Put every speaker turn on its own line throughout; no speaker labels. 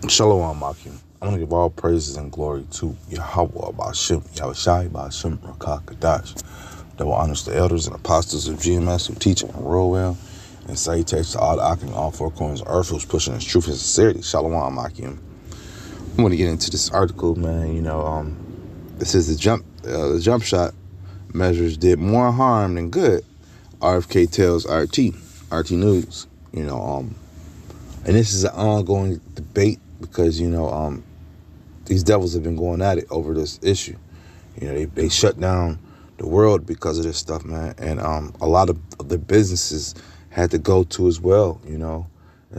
Shalom, Makim. I want to give all praises and glory to Yahweh, Bashim, Yahushai, Bashim, Rakah, Kadash. That will honor the elders and apostles of GMS who teach and roll well. And salutations to all the Akim, all four corners of earth who's pushing his truth and sincerity. Shalom, Makim. I want to get into this article, man. This is the jump shot measures did more harm than good. RFK tells RT News. And this is an ongoing debate because these devils have been going at it over this issue. They shut down the world because of this stuff, man, and a lot of the businesses had to go to as well, and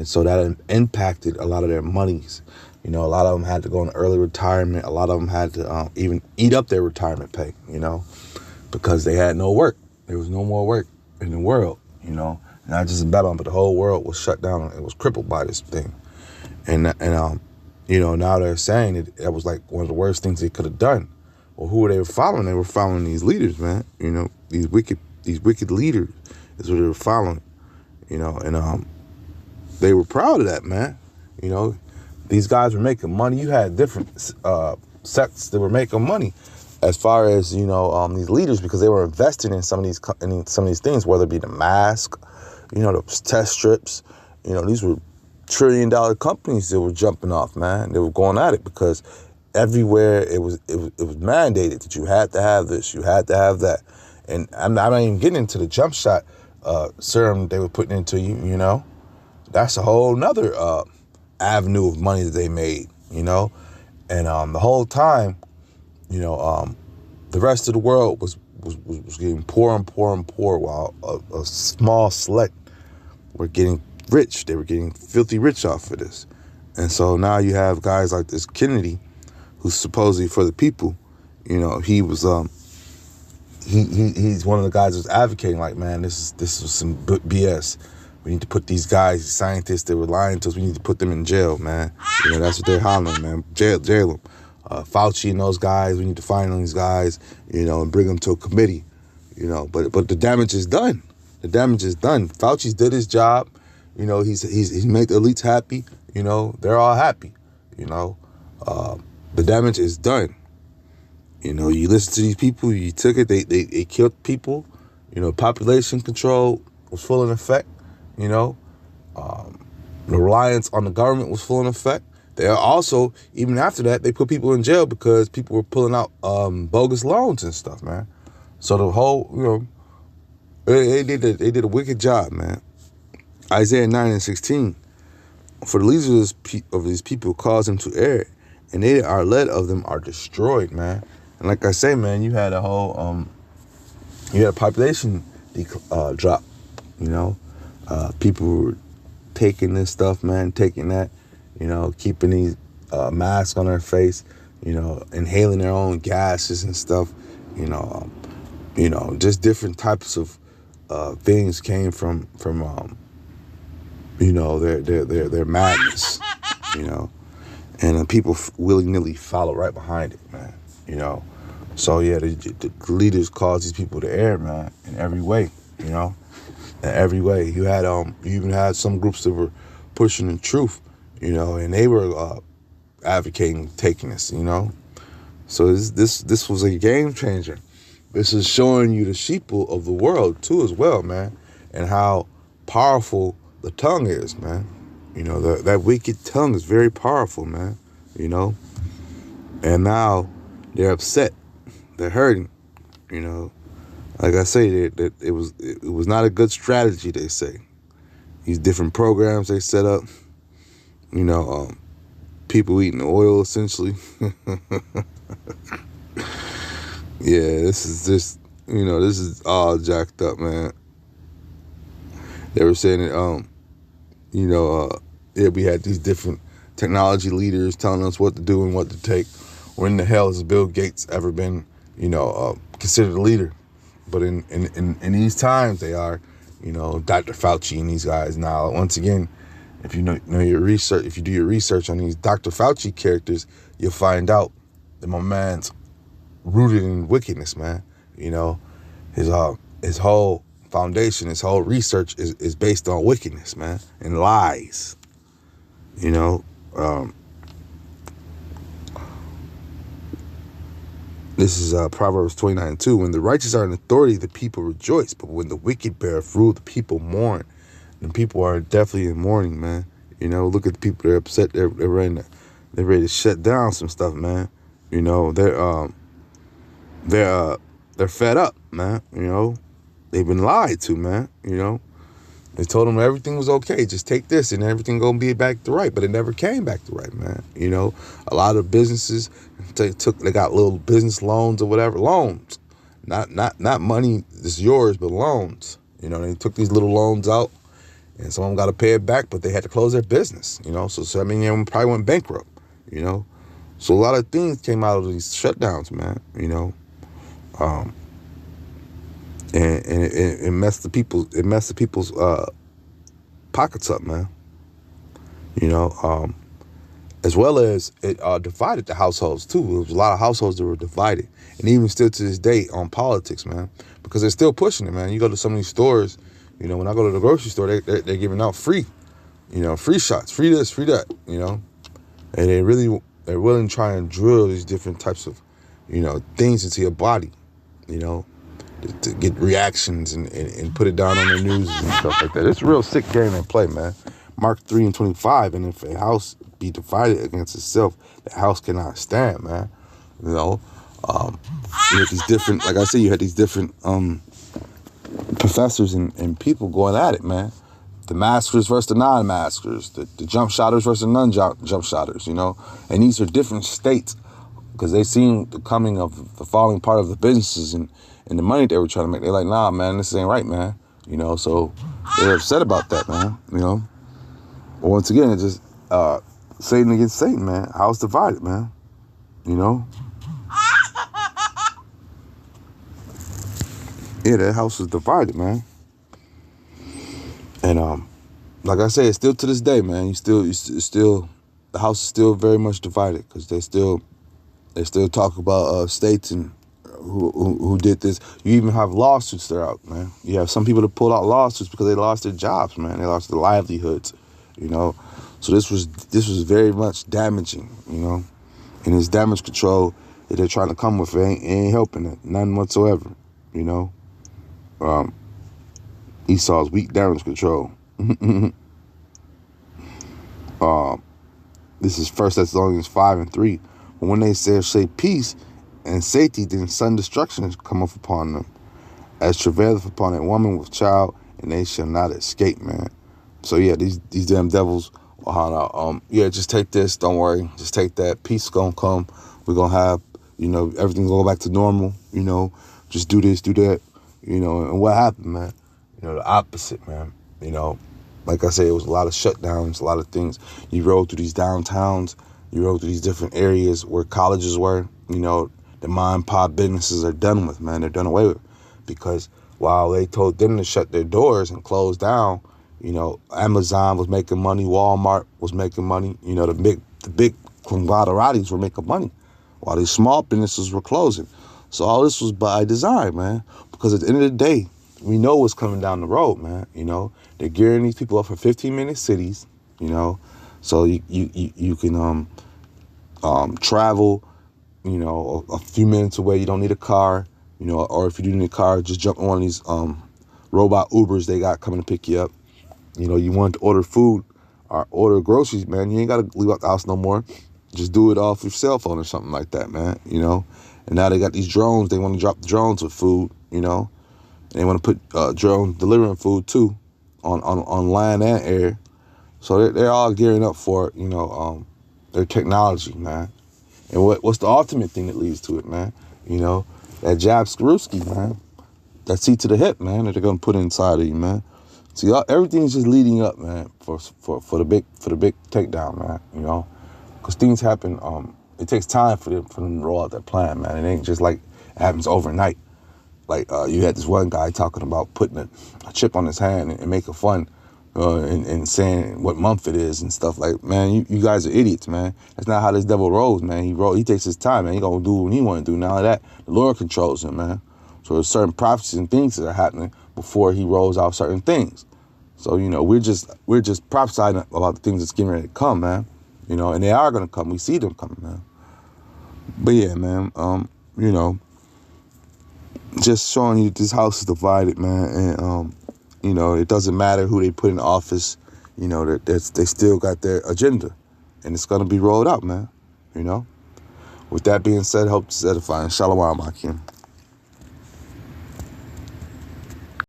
so that impacted a lot of their monies. A lot of them had to go into early retirement. A lot of them had to even eat up their retirement pay, because they had no work. There was no more work in the world, not just in Babylon, but the whole world was shut down. It was crippled by this thing. And now they're saying that was like one of the worst things they could have done. Well, who were they following? They were following these leaders, man. These wicked leaders is what they were following. And they were proud of that, man. These guys were making money. You had different sects that were making money, as far as these leaders, because they were investing in some of these things, whether it be the mask, the test strips. These were $1 trillion companies that were jumping off, man. They were going at it because everywhere it was mandated that you had to have this, you had to have that. And I'm not even getting into the jump shot serum they were putting into you. That's a whole nother avenue of money that they made. And the whole time, the rest of the world was getting poor and poor and poor, while a small select were getting rich. They were getting filthy rich off of this. And so now you have guys like this Kennedy, who's supposedly for the people. He was he's one of the guys who's advocating, like, man, this was some BS. We need to put these guys, these scientists that were lying to us, we need to put them in jail, man. That's what they're hollering, man. Jail them. Fauci and those guys, we need to find these guys, and bring them to a committee, But the damage is done. The damage is done. Fauci's did his job. He's made the elites happy. They're all happy. The damage is done. You listen to these people. You took it. They killed people. Population control was full in effect. The reliance on the government was full in effect. They are also, even after that, they put people in jail because people were pulling out bogus loans and stuff, man. So the whole, they did a wicked job, man. Isaiah 9:16, for the leaders of these people cause them to err, and they that are led of them are destroyed, man. And like I say, man, you had a whole, you had a population drop, people were taking this stuff, man, taking that, keeping these masks on their face, inhaling their own gases and stuff, just different types of things came from their madness, and people willy-nilly follow right behind it, man, So yeah, the leaders cause these people to err, man, in every way, in every way. You even had some groups that were pushing the truth, and they were advocating taking this, So this was a game changer. This is showing you the sheeple of the world too, as well, man, and how powerful the tongue is, man. That wicked tongue is very powerful, man. And now they're upset, they're hurting. Like I say, that it was not a good strategy. They say these different programs they set up. People eating oil essentially. Yeah, this is just, this is all jacked up, man. They were saying that, we had these different technology leaders telling us what to do and what to take. When the hell has Bill Gates ever been, considered a leader? But in these times, they are, Dr. Fauci and these guys. Now, once again, if you know your research, if you do your research on these Dr. Fauci characters, you'll find out that my man's rooted in wickedness, man. His whole foundation, his whole research is based on wickedness, man, and lies. This is Proverbs 29:2. When the righteous are in authority, the people rejoice. But when the wicked beareth rule, the people mourn. And people are definitely in mourning, man. You know, look at the people. They're upset. They're ready to shut down some stuff, man. You know, they're fed up, man. You know, they've been lied to, man. You know, they told them everything was okay. Just take this and everything gonna be back to right. But it never came back to right, man. You know, a lot of businesses they got little business loans or whatever. Loans. Not money that's yours, but loans. You know, they took these little loans out and some of them got to pay it back, but they had to close their business, you know. So I mean, they probably went bankrupt, you know. So a lot of things came out of these shutdowns, man, you know. And it messed the people's pockets up, man. You know, as well as it divided the households too. There was a lot of households that were divided, and even still to this day on politics, man, because they're still pushing it, man. You go to some of these stores, you know, when I go to the grocery store, they're giving out free, you know, free shots, free this, free that, you know, and they're willing to try and drill these different types of, you know, things into your body, you know, to get reactions and put it down on the news and stuff like that. It's a real sick game they play, man. Mark 3:25, and if a house be divided against itself, the house cannot stand, man. You know, you had these different, like I said, you had these different professors and people going at it, man. The maskers versus the non-maskers, the jump shotters versus the non-jump shotters, you know. And these are different states because they seen the coming of the falling part of the businesses and the money they were trying to make. They're like, nah, man, this ain't right, man. You know, so they're upset about that, man, you know. But once again, it's just Satan against Satan, man. House divided, man, you know. Yeah, that house is divided, man. And like I say, it's still to this day, man. The house is still very much divided because they still talk about states and who did this. You even have lawsuits that are out, man. You have some people that pulled out lawsuits because they lost their jobs, man. They lost their livelihoods, you know. So this was very much damaging, you know. And this damage control that they're trying to come with ain't helping it, none whatsoever, you know. Esau's weak damage control. This is 1 Thessalonians 5:3. But when they say peace and safety, then sudden destruction cometh upon them, as travaileth upon a woman with child, and they shall not escape, man. So yeah, these damn devils will holler out, just take this, don't worry, just take that. Peace is gonna come. We're gonna have, you know, everything's gonna go back to normal, you know, just do this, do that, you know. And what happened, man? You know, the opposite, man. You know, like I said, it was a lot of shutdowns, a lot of things. You rode through these downtowns, you rode through these different areas where colleges were, you know, the mom and pop businesses are done with, man. They're done away with. Because while they told them to shut their doors and close down, you know, Amazon was making money, Walmart was making money, you know, the big conglomerates were making money while these small businesses were closing. So all this was by design, man. Because at the end of the day, we know what's coming down the road, man. You know, they're gearing these people up for 15-minute cities, you know, so you can travel, you know, a few minutes away. You don't need a car, you know, or if you do need a car, just jump on one of these robot Ubers they got coming to pick you up. You know, you want to order food or order groceries, man. You ain't got to leave out the house no more. Just do it off your cell phone or something like that, man, you know. And now they got these drones. They want to drop the drones with food, you know. And they want to put drones delivering food, too, on land and air. So they're all gearing up for, you know, their technology, man. And what's the ultimate thing that leads to it, man? You know, that jab Screwski, man. That seat to the hip, man, that they're going to put inside of you, man. See, everything's just leading up, man, for the big takedown, man, you know. Because things happen, it takes time for them to roll out their plan, man. It ain't just like it happens overnight. Like you had this one guy talking about putting a chip on his hand and making fun and saying what month it is and stuff. Like, man, you guys are idiots, man. That's not how this devil rolls, man. He takes his time, man. He gonna do what he want to do. Now that the Lord controls him, man. So there's certain prophecies and things that are happening before he rolls out certain things. So, you know, we're just prophesying about the things that's getting ready to come, man. You know, and they are gonna come. We see them coming, man. But yeah, man. you know, just showing you this house is divided, man. And, you know, it doesn't matter who they put in office. You know, they still got their agenda. And it's going to be rolled out, man. You know. With that being said, hope to edify. Shalom, Akim.